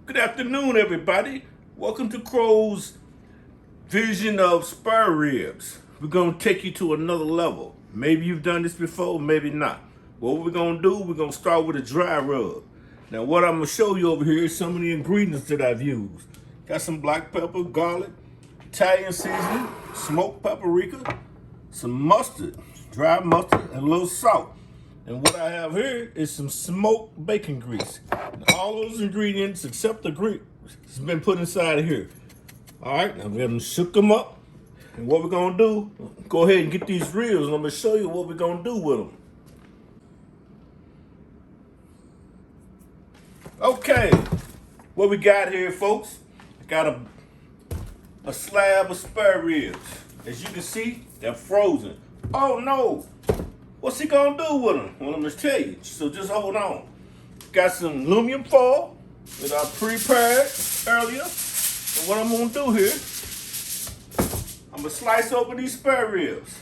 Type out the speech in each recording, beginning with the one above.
Good afternoon, everybody. Welcome to Crow's vision of spare ribs. We're going to take you to another level. Maybe you've done this before, maybe not. What we're going to do, we're going to start with a dry rub. Now, what I'm going to show you over here is some of the ingredients that I've used. Got some black pepper, garlic, Italian seasoning, smoked paprika, some mustard, dry mustard, and a little salt. And what I have here is some smoked bacon grease. Now, all those ingredients except the grease has been put inside of here. All right, now we're gonna shook them up. And what we're gonna do, go ahead and get these ribs and I'm gonna show you what we're gonna do with them. Okay, what we got here, folks, I got a slab of spare ribs. As you can see, they're frozen. Oh no! What's he gonna do with them? Well, I'm gonna tell you, so just hold on. Got some aluminum foil that I prepared earlier. And what I'm gonna do here, I'm gonna slice open these spare ribs.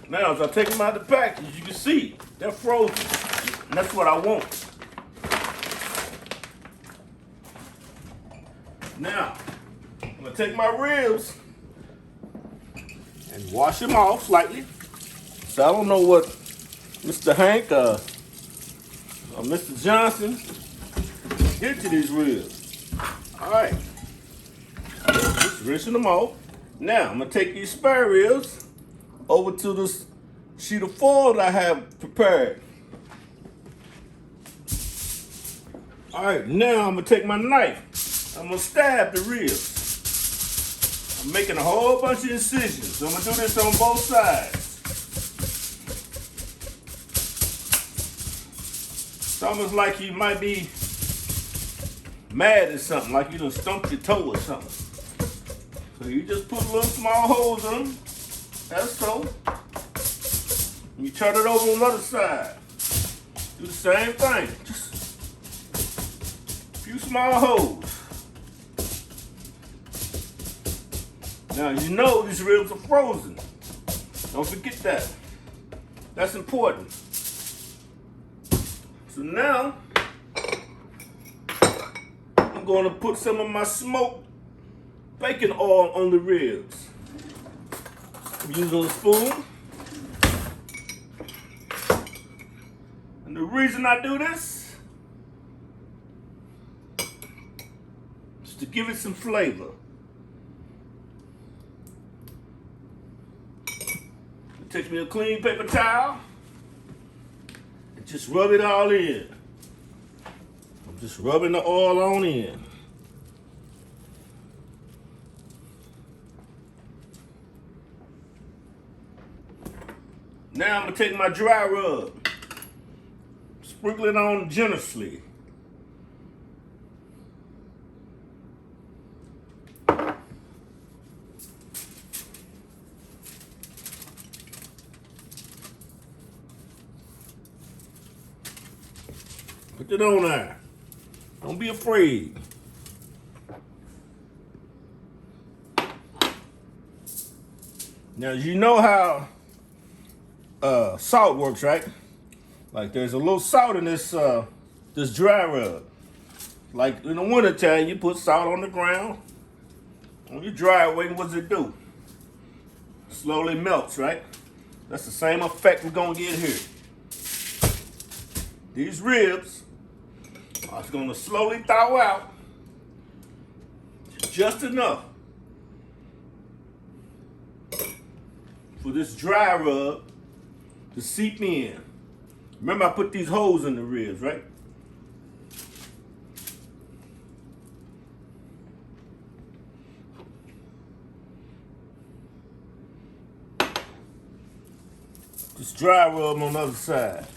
Now, as I take them out of the package, you can see they're frozen. And that's what I want. Now, I'm gonna take my ribs and wash them off slightly. So I don't know what Mr. Hank or Mr. Johnson did to these ribs. All right, just rinsing them off. Now, I'm gonna take these spare ribs over to this sheet of foil that I have prepared. All right, now I'm gonna take my knife. I'm gonna stab the ribs. I'm making a whole bunch of incisions. I'm gonna do this on both sides. It's almost like you might be mad at something, like you done stumped your toe or something. So you just put little small holes in them. That's so. You turn it over on the other side. Do the same thing. Just a few small holes. Now you know these ribs are frozen. Don't forget that. That's important. So now I'm going to put some of my smoked bacon oil on the ribs. I'm using a spoon. And the reason I do this is to give it some flavor. It takes me a clean paper towel and just rub it all in. I'm just rubbing the oil on in. Now I'm gonna take my dry rub, sprinkle it on generously. Put it on there. Don't be afraid. Now you know how salt works, right? Like there's a little salt in this this dry rub. Like in the wintertime, you put salt on the ground. When you dry it, what does it do? Slowly melts, right? That's the same effect we're gonna get here. These ribs are gonna slowly thaw out just enough for this dry rub to seep in. Remember, I put these holes in the ribs, right? Just dry rub on the other side.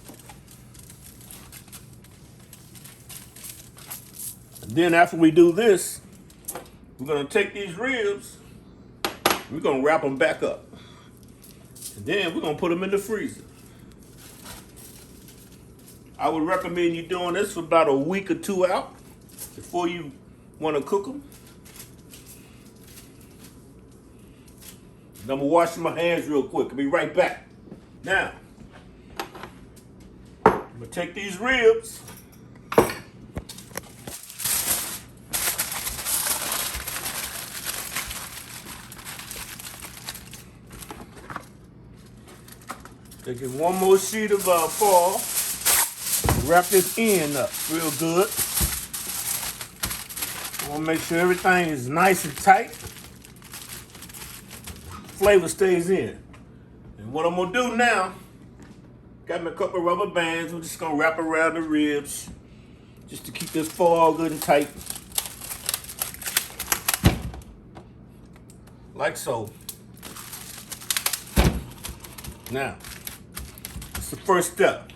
And then after we do this, we're gonna take these ribs, we're gonna wrap them back up. And then we're gonna put them in the freezer. I would recommend you doing this for about a week or two out before you want to cook them. And I'm gonna wash my hands real quick. I'll be right back. Now, I'm gonna take these ribs. Taking one more sheet of foil. Wrap this end up real good. I want to make sure everything is nice and tight. Flavor stays in. And what I'm going to do now, got me a couple of rubber bands. I'm just going to wrap around the ribs just to keep this foil good and tight. Like so. Now, it's the first step.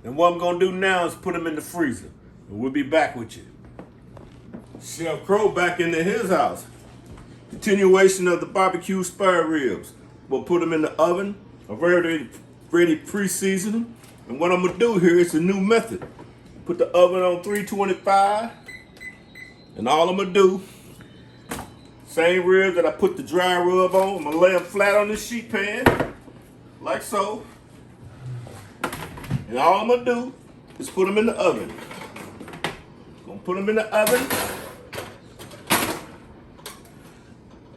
And what I'm going to do now is put them in the freezer. And we'll be back with you. Chef Crow back into his house. Continuation of the barbecue spare ribs. We'll put them in the oven. I've already pre-seasoned them. And what I'm going to do here is a new method. Put the oven on 325. And all I'm going to do, same ribs that I put the dry rub on, I'm going to lay them flat on this sheet pan. Like so. And all I'm going to do is put them in the oven. Gonna put them in the oven.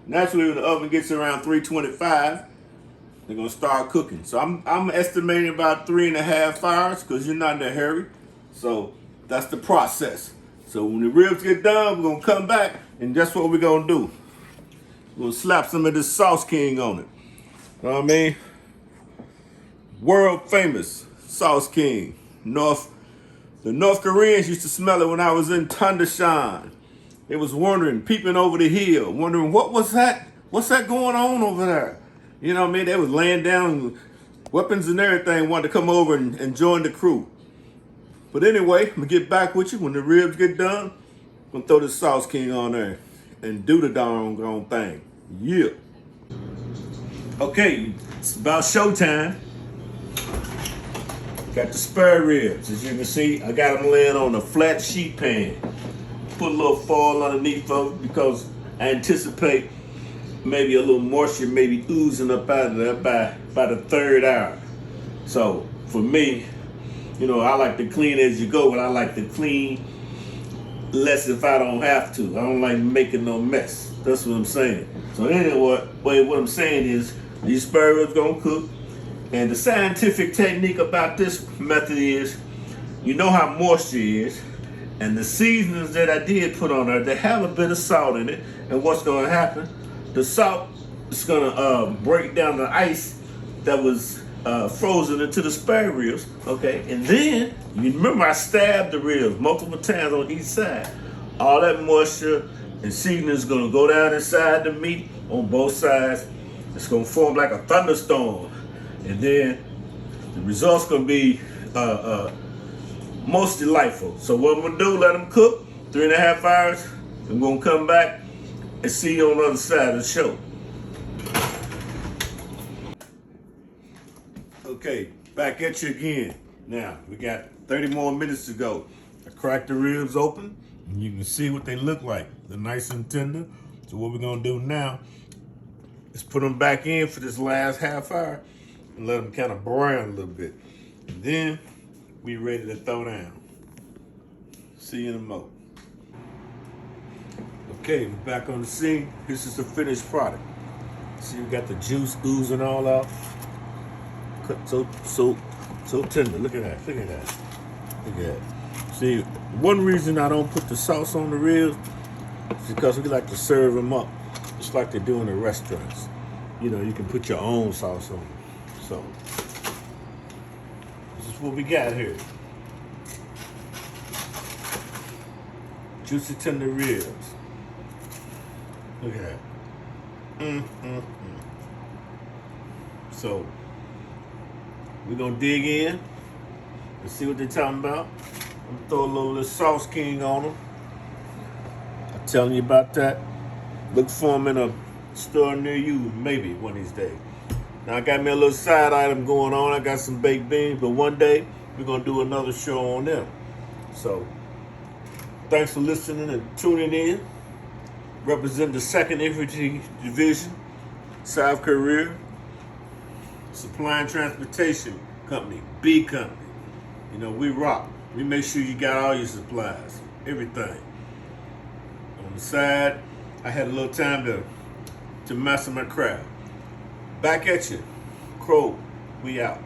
Naturally, when the oven gets around 325, they're gonna start cooking. So I'm estimating about 3.5 hours because you're not in a hurry. So that's the process. So when the ribs get done, we're gonna come back and that's what we're gonna do. We're gonna slap some of this Sauce King on it. You know what I mean? World famous Sauce King. The North Koreans used to smell it when I was in Tundashan. They was wondering, peeping over the hill, wondering what was that? What's that going on over there? You know what I mean? They was laying down weapons and everything, wanted to come over and join the crew. But anyway, I'm gonna get back with you when the ribs get done. I'm gonna throw this Sauce King on there and do the doggone thing. Yeah. Okay, it's about showtime. Got the spare ribs. As you can see, I got them laying on a flat sheet pan. Put a little foil underneath of it because I anticipate maybe a little moisture maybe oozing up out of there by the third hour. So for me, you know, I like to clean as you go, but I like to clean less if I don't have to. I don't like making no mess. That's what I'm saying. So anyway, what I'm saying is these spare ribs gonna cook. And the scientific technique about this method is, you know how moisture is, and the seasonings that I did put on there, they have a bit of salt in it. And what's gonna happen? The salt is gonna break down the ice that was frozen into the spare ribs, okay? And then, you remember I stabbed the ribs multiple times on each side. All that moisture and seasoning is gonna go down inside the meat on both sides. It's gonna form like a thunderstorm. And then the result's gonna be most delightful. So what I'm gonna do, let them cook 3.5 hours. I'm gonna come back and see you on the other side of the show. Okay, back at you again. Now, we got 30 more minutes to go. I cracked the ribs open, and you can see what they look like. They're nice and tender. So what we're gonna do now is put them back in for this last half hour and let them kind of brown a little bit. And then we ready to throw down. See you in a moment. Okay, we're back on the scene. This is the finished product. See, we got the juice oozing all out. Cut so tender. Look at that. Look at that. Look at that. See, one reason I don't put the sauce on the ribs is because we like to serve them up just like they do in the restaurants. You know, you can put your own sauce on them. So, this is what we got here. Juicy tender ribs. Look at that. So, we're gonna dig in and see what they're talking about. I'm gonna throw a little Sauce King on them. I'm telling you about that. Look for them in a store near you, maybe one of these days. Now I got me a little side item going on. I got some baked beans, but one day we're gonna do another show on them. So thanks for listening and tuning in. Represent the 2nd Infantry Division South Korea, Supply and Transportation Company, B Company. You know, we rock. We make sure you got all your supplies, everything. On the side, I had a little time to master my craft. Back at you. Crow, we out.